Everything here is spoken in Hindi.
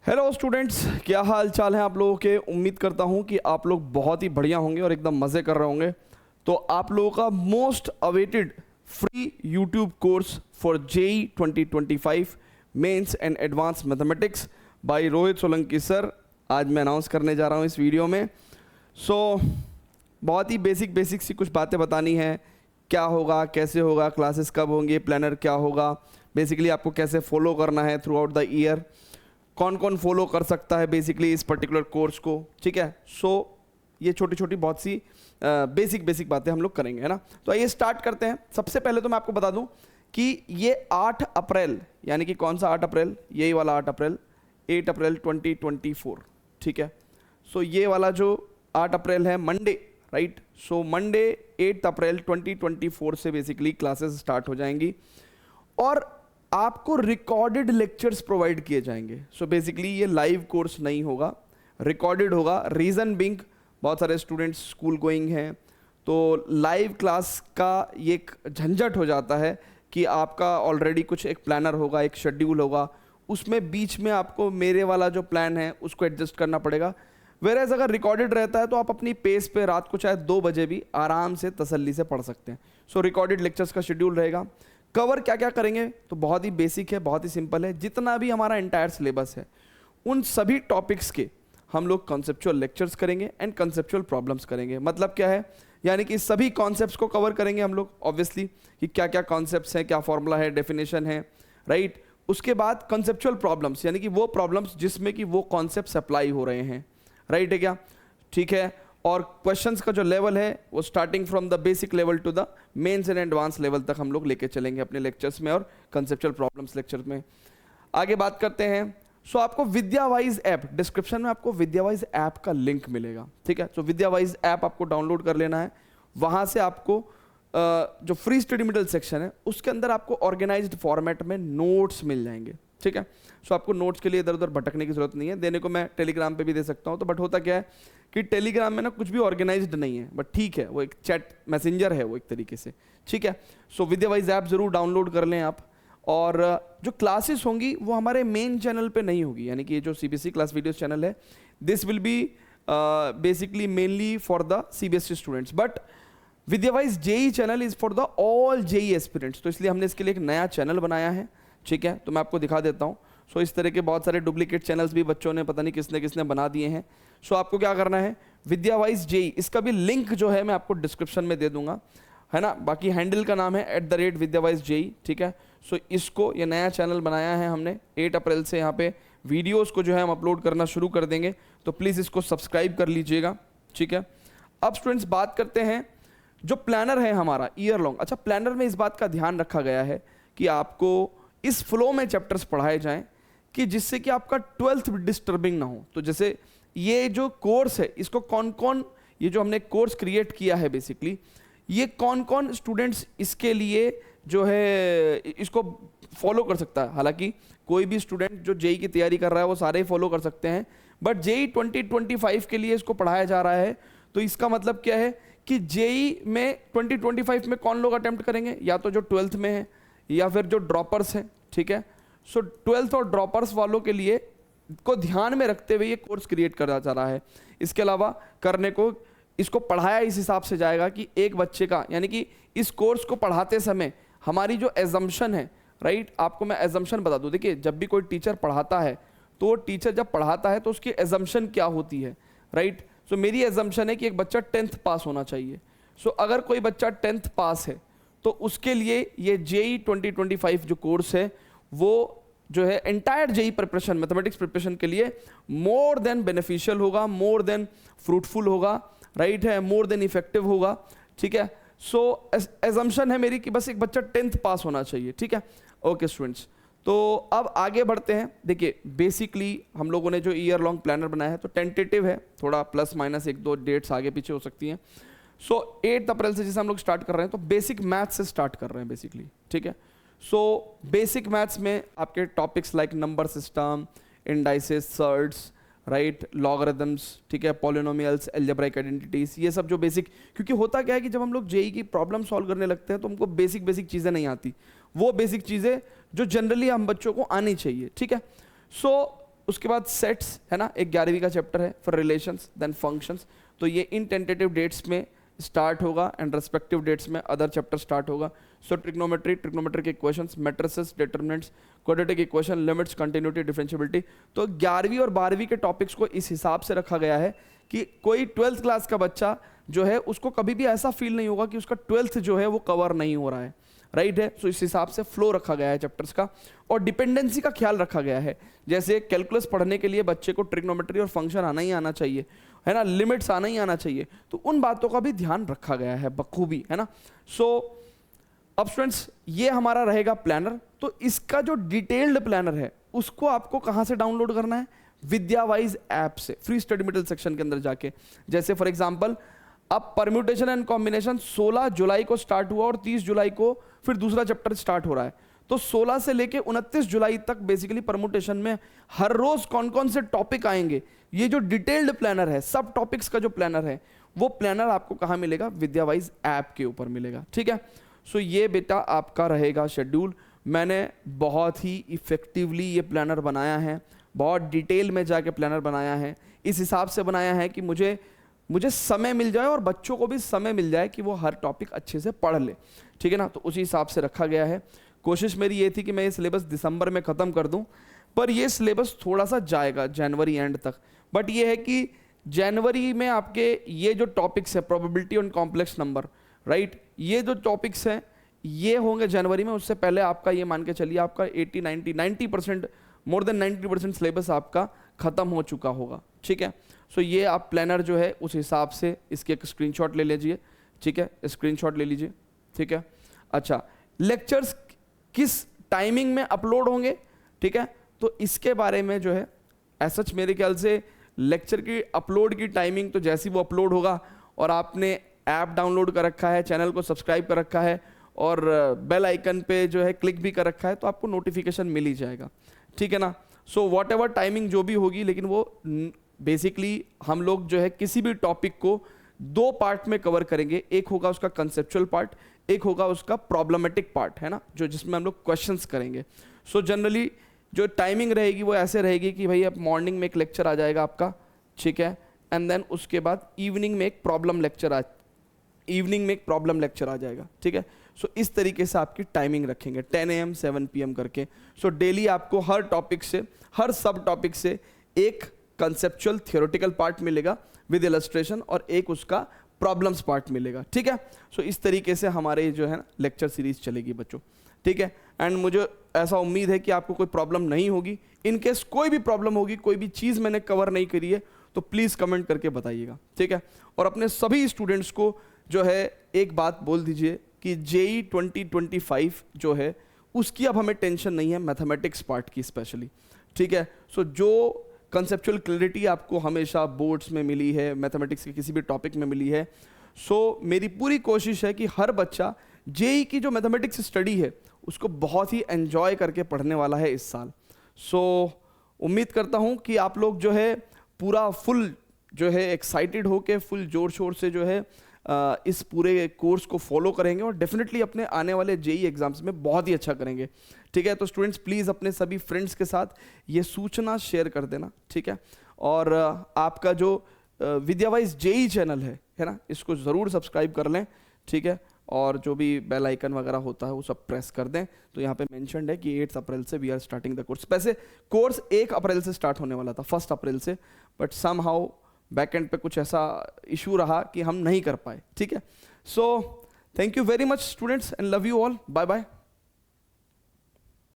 हेलो स्टूडेंट्स, क्या हाल चाल है आप लोगों के। उम्मीद करता हूं कि आप लोग बहुत ही बढ़िया होंगे और एकदम मज़े कर रहे होंगे। तो आप लोगों का most awaited free YouTube course for JEE 2025 mains and advance mathematics by Rohit Solanki sir आज मैं अनाउंस करने जा रहा हूं इस वीडियो में। बहुत ही बेसिक सी कुछ बातें बतानी है। क्या होगा, कैसे होगा, क्लासेस कब होंगे, प्लानर क्या होगा, बेसिकली आपको कैसे फॉलो करना है थ्रू आउट द ईयर, कौन कौन फॉलो कर सकता है बेसिकली इस पर्टिकुलर कोर्स को। ठीक है, ये छोटी छोटी बहुत सी बेसिक बातें हम लोग करेंगे, है ना। तो आइए स्टार्ट करते हैं। सबसे पहले तो मैं आपको बता दूं कि ये 8 अप्रैल, यानी कि कौन सा 8 अप्रैल, यही वाला 8 अप्रैल, 8 अप्रैल 2024। ठीक है, ये वाला जो 8 अप्रैल है मंडे, राइट। मंडे 8 अप्रैल 2024 से बेसिकली क्लासेस स्टार्ट हो जाएंगी और आपको रिकॉर्डेड लेक्चर्स प्रोवाइड किए जाएंगे। बेसिकली ये लाइव कोर्स नहीं होगा, रिकॉर्डेड होगा। रीज़न बिंग, बहुत सारे स्टूडेंट्स स्कूल गोइंग हैं, तो लाइव क्लास का ये एक झंझट हो जाता है कि आपका ऑलरेडी कुछ एक प्लानर होगा, एक शेड्यूल होगा, उसमें बीच में आपको मेरे वाला जो प्लान है उसको एडजस्ट करना पड़ेगा। वेरएज अगर रिकॉर्डेड रहता है तो आप अपनी पेस पे रात को चाहे 2 बजे भी आराम से तसल्ली से पढ़ सकते हैं। रिकॉर्डेड लेक्चर्स का शेड्यूल रहेगा। कवर क्या क्या करेंगे तो बहुत ही बेसिक है, बहुत ही सिंपल है। जितना भी हमारा एंटायर सिलेबस है उन सभी टॉपिक्स के हम लोग कॉन्सेप्चुअल लेक्चर्स करेंगे एंड कॉन्सेप्चुअल प्रॉब्लम्स करेंगे। मतलब क्या है, यानी कि सभी कॉन्सेप्ट्स को कवर करेंगे हम लोग, ऑब्वियसली कि क्या क्या कॉन्सेप्ट्स हैं, क्या फॉर्मूला है, डेफिनेशन है, राइट। उसके बाद कॉन्सेप्चुअल प्रॉब्लम्स, यानी कि वो प्रॉब्लम्स जिसमें कि वो कॉन्सेप्ट्स अप्लाई हो रहे हैं, राइट है क्या, ठीक है। और क्वेश्चंस का जो लेवल है वो starting from the basic level to the mains and advance level तक हम लोग लेके चलेंगे अपने लेक्चर्स में और कंसेप्चुअल प्रॉब्लम्स लेक्चर में। आगे बात करते हैं। आपको विद्यावाइज ऐप, डिस्क्रिप्शन में आपको विद्यावाइज ऐप का लिंक मिलेगा, ठीक है। विद्यावाइज ऐप आपको डाउनलोड कर लेना है। वहां से आपको जो फ्री स्टडी मटेरियल सेक्शन है उसके अंदर आपको ऑर्गेनाइज्ड फॉर्मेट में नोट्स मिल जाएंगे, ठीक है। आपको नोट्स के लिए इधर उधर भटकने की जरूरत नहीं है, देने को मैं टेलीग्राम पे भी दे सकता हूँ। तो बट होता क्या है कि टेलीग्राम में ना कुछ भी ऑर्गेनाइज्ड नहीं है, बट ठीक है, वो एक चैट मैसेंजर है वो एक तरीके से, ठीक है। विद्यावाइज ऐप जरूर डाउनलोड कर लें आप। और जो क्लासेस होंगी वो हमारे मेन चैनल पे नहीं होगी, यानी कि ये जो सीबीएसई क्लास वीडियोस चैनल है, this will be basically mainly for the CBSE students, but Vidyawise JEE channel is for the all JEE aspirants. तो इसलिए हमने इसके लिए एक नया चैनल बनाया है, ठीक है। तो मैं आपको दिखा देता हूँ। इस तरह के बहुत सारे डुप्लीकेट चैनल्स भी बच्चों ने पता नहीं किसने किसने बना दिए हैं। आपको क्या करना है, विद्यावाइज जेई, इसका भी लिंक जो है मैं आपको डिस्क्रिप्शन में दे दूंगा, है ना। बाकी हैंडल का नाम है @विद्यावाइज जेई, ठीक है। इसको ये नया चैनल बनाया है हमने 8 अप्रैल से। यहाँ पे वीडियोस को जो है हम अपलोड करना शुरू कर देंगे, तो प्लीज़ इसको सब्सक्राइब कर लीजिएगा, ठीक है। अब स्टूडेंट्स बात करते हैं जो प्लानर है हमारा ईयर लॉन्ग। अच्छा, प्लानर में इस बात का ध्यान रखा गया है कि आपको इस फ्लो में चैप्टर्स पढ़ाए जाएं कि जिससे कि आपका 12th डिस्टर्बिंग ना हो। तो जैसे ये जो कोर्स है इसको कौन कौन, ये जो हमने कोर्स क्रिएट किया है बेसिकली, ये कौन कौन स्टूडेंट्स इसके लिए जो है इसको फॉलो कर सकता है। हालांकि कोई भी स्टूडेंट जो जेई की तैयारी कर रहा है वो सारे ही फॉलो कर सकते हैं, बट जेई 2025 के लिए इसको पढ़ाया जा रहा है। तो इसका मतलब क्या है कि जेई में 2025 में कौन लोग अटेम्प्ट करेंगे, या तो जो 12th में है या फिर जो ड्रॉपर्स हैं, ठीक है। 12th और ड्रॉपर्स वालों के लिए को ध्यान में रखते हुए ये कोर्स क्रिएट करा जा रहा है। इसके अलावा करने को इसको पढ़ाया इस हिसाब से जाएगा कि एक बच्चे का, यानी कि इस कोर्स को पढ़ाते समय हमारी जो एजम्पशन है, राइट, आपको मैं एजम्पशन बता दूं। देखिए, जब भी कोई टीचर पढ़ाता है तो टीचर जब पढ़ाता है तो उसकी एजम्पशन क्या होती है, राइट। मेरी एजम्पशन है कि एक बच्चा 10th पास होना चाहिए। अगर कोई बच्चा 10th पास है तो उसके लिए ये जेई 2025 जो कोर्स है वो जो है entire JEE preparation, mathematics preparation के लिए मोर देन बेनिफिशियल होगा, मोर देन फ्रूटफुल होगा, राइट है, मोर देन इफेक्टिव होगा, ठीक है। एजम्पशन है मेरी कि बस एक बच्चा 10th पास होना चाहिए, ठीक है। ओके स्टूडेंट्स, तो अब आगे बढ़ते हैं। देखिए, बेसिकली हम लोगों ने जो ईयर लॉन्ग प्लानर बनाया है तो टेंटेटिव है, थोड़ा प्लस माइनस 1-2 डेट्स आगे पीछे हो सकती हैं। 8 अप्रैल से जैसे हम लोग स्टार्ट कर रहे हैं तो बेसिक मैथ से स्टार्ट कर रहे हैं बेसिकली, ठीक है। बेसिक मैथ्स में आपके topics like number system, indices, surds, right, logarithms, ठीक है, पॉलिनोमियल्स, अलजेब्राइक आइडेंटिटीज, ये सब जो बेसिक, क्योंकि होता क्या है कि जब हम लोग जेई की प्रॉब्लम सॉल्व करने लगते हैं तो हमको बेसिक चीज़ें नहीं आती, वो बेसिक चीज़ें जो जनरली हम बच्चों को आनी चाहिए, ठीक है। उसके बाद सेट्स है ना, एक 11वीं का चैप्टर है, फिर रिलेशंस, देन फंक्शंस। तो ये इन टेंटेटिव डेट्स में स्टार्ट होगा एंड रेस्पेक्टिव डेट्स में अदर चैप्टर स्टार्ट होगा। सो ट्रिग्नोमेट्री के equations, matrices, determinants, quadratic equation, limits, continuity, differentiability. तो 11वीं और 12वीं के टॉपिक्स को इस हिसाब से रखा गया है कि कोई 12th क्लास का बच्चा जो है उसको कभी भी ऐसा फील नहीं होगा कि उसका 12th जो है वो कवर नहीं हो रहा है, राइट है। सो इस हिसाब से फ्लो रखा गया है चैप्टर्स का, और डिपेंडेंसी का ख्याल रखा गया है। जैसे कैलकुलस पढ़ने के लिए बच्चे को ट्रिग्नोमेट्री और फंक्शन आना ही आना चाहिए, है ना, लिमिट्स आना ही आना चाहिए, तो उन बातों का भी ध्यान रखा गया है बखूबी, है ना। सो अब स्टूडेंट्स ये हमारा रहेगा प्लानर। तो इसका जो डिटेल्ड प्लानर है उसको आपको कहाँ से डाउनलोड करना है? विद्यावाइज ऐप से, फ्री स्टडी मटेरियल सेक्शन के अंदर जाके। जैसे फॉर एग्जांपल अब परम्यूटेशन एंड कॉम्बिनेशन 16 जुलाई को स्टार्ट हुआ और 30 जुलाई को फिर दूसरा चैप्टर स्टार्ट हो रहा है। तो 16 से लेके 29 जुलाई तक बेसिकली परम्यूटेशन में हर रोज कौन कौन से टॉपिक आएंगे, ये जो डिटेल्ड प्लानर है, सब टॉपिक्स का जो प्लानर है, वो प्लानर आपको कहाँ मिलेगा? विद्यावाइज ऐप के ऊपर मिलेगा, ठीक है। सो ये बेटा आपका रहेगा शेड्यूल। मैंने बहुत ही इफेक्टिवली ये प्लानर बनाया है, बहुत डिटेल में जाके प्लानर बनाया है, इस हिसाब से बनाया है कि मुझे समय मिल जाए और बच्चों को भी समय मिल जाए कि वो हर टॉपिक अच्छे से पढ़ ले, ठीक है ना। तो उसी हिसाब से रखा गया है। कोशिश मेरी ये थी कि मैं ये सिलेबस दिसंबर में ख़त्म कर दूं, पर ये सिलेबस थोड़ा सा जाएगा जनवरी एंड तक। बट ये है कि जनवरी में आपके ये जो टॉपिक्स है, प्रोबेबिलिटी और कॉम्प्लेक्स नंबर, राइट, ये जो टॉपिक्स हैं ये होंगे जनवरी में। उससे पहले आपका ये मान के चलिए आपका 90% मोर देन 90% सिलेबस आपका ख़त्म हो चुका होगा, ठीक है। सो ये आप प्लानर जो है उस हिसाब से इसकी एक स्क्रीनशॉट ले लीजिए, ठीक है, स्क्रीनशॉट ले लीजिए, ठीक है। अच्छा, लेक्चर्स किस टाइमिंग में अपलोड होंगे, ठीक है, तो इसके बारे में जो है सच मेरे ख्याल से लेक्चर की अपलोड की टाइमिंग तो जैसे ही वो अपलोड होगा और आपने ऐप डाउनलोड कर रखा है, चैनल को सब्सक्राइब कर रखा है और बेल आइकन पे जो है क्लिक भी कर रखा है, तो आपको नोटिफिकेशन मिल ही जाएगा, ठीक है ना। सो वॉट एवर टाइमिंग जो भी होगी, लेकिन वो बेसिकली हम लोग जो है किसी भी टॉपिक को 2 पार्ट में कवर करेंगे। एक होगा उसका कंसेप्चुअल पार्ट, एक होगा उसका प्रॉब्लमेटिक पार्ट, है ना, जो जिसमें हम लोग क्वेश्चंस करेंगे। सो जनरली जो टाइमिंग रहेगी वो ऐसे रहेगी कि भाई अब मॉर्निंग में एक लेक्चर आ जाएगा आपका, ठीक है, एंड देन उसके बाद इवनिंग में एक प्रॉब्लम लेक्चर आ जाएगा, ठीक है। सो इस तरीके से आपकी टाइमिंग रखेंगे 10 AM 7 PM करके। सो डेली आपको हर टॉपिक से, हर सब टॉपिक से एक कंसेप्चुअल थियोरेटिकल पार्ट मिलेगा विद इलस्ट्रेशन और एक उसका प्रॉब्लम्स पार्ट मिलेगा, ठीक है। सो इस तरीके से हमारे जो है लेक्चर सीरीज चलेगी बच्चों, ठीक है। एंड मुझे ऐसा उम्मीद है कि आपको कोई प्रॉब्लम नहीं होगी। इन केस कोई भी प्रॉब्लम होगी, कोई भी चीज़ मैंने कवर नहीं करी है, तो प्लीज़ कमेंट करके बताइएगा, ठीक है। और अपने सभी स्टूडेंट्स को जो है एक बात बोल दीजिए कि JEE 2025 जो है उसकी अब हमें टेंशन नहीं है, मैथमेटिक्स पार्ट की स्पेशली, ठीक है। सो जो कंसेप्चुअल क्लैरिटी आपको हमेशा बोर्ड्स में मिली है, मैथमेटिक्स के किसी भी टॉपिक में मिली है, सो मेरी पूरी कोशिश है कि हर बच्चा JEE की जो मैथमेटिक्स स्टडी है उसको बहुत ही एंजॉय करके पढ़ने वाला है इस साल। सो उम्मीद करता हूँ कि आप लोग जो है पूरा फुल जो है एक्साइटेड होके फुल जोर शोर से जो है इस पूरे कोर्स को फॉलो करेंगे और डेफिनेटली अपने आने वाले JEE एग्जाम्स में बहुत ही अच्छा करेंगे, ठीक है। तो स्टूडेंट्स प्लीज़ अपने सभी फ्रेंड्स के साथ ये सूचना शेयर कर देना, ठीक है। और आपका जो विद्यावाइज JEE चैनल है ना, इसको ज़रूर सब्सक्राइब कर लें, ठीक है। और जो भी बेल आइकन वगैरह होता है वो सब प्रेस कर दें। तो यहाँ पे मेंशन्ड है कि 8 अप्रैल से we are starting the course. वैसे कोर्स 1 अप्रैल से स्टार्ट होने वाला था, 1 अप्रैल से, बट समहाउ बैकएंड पे कुछ ऐसा इशू रहा कि हम नहीं कर पाए, ठीक है। So thank you very much students and love you all, bye bye.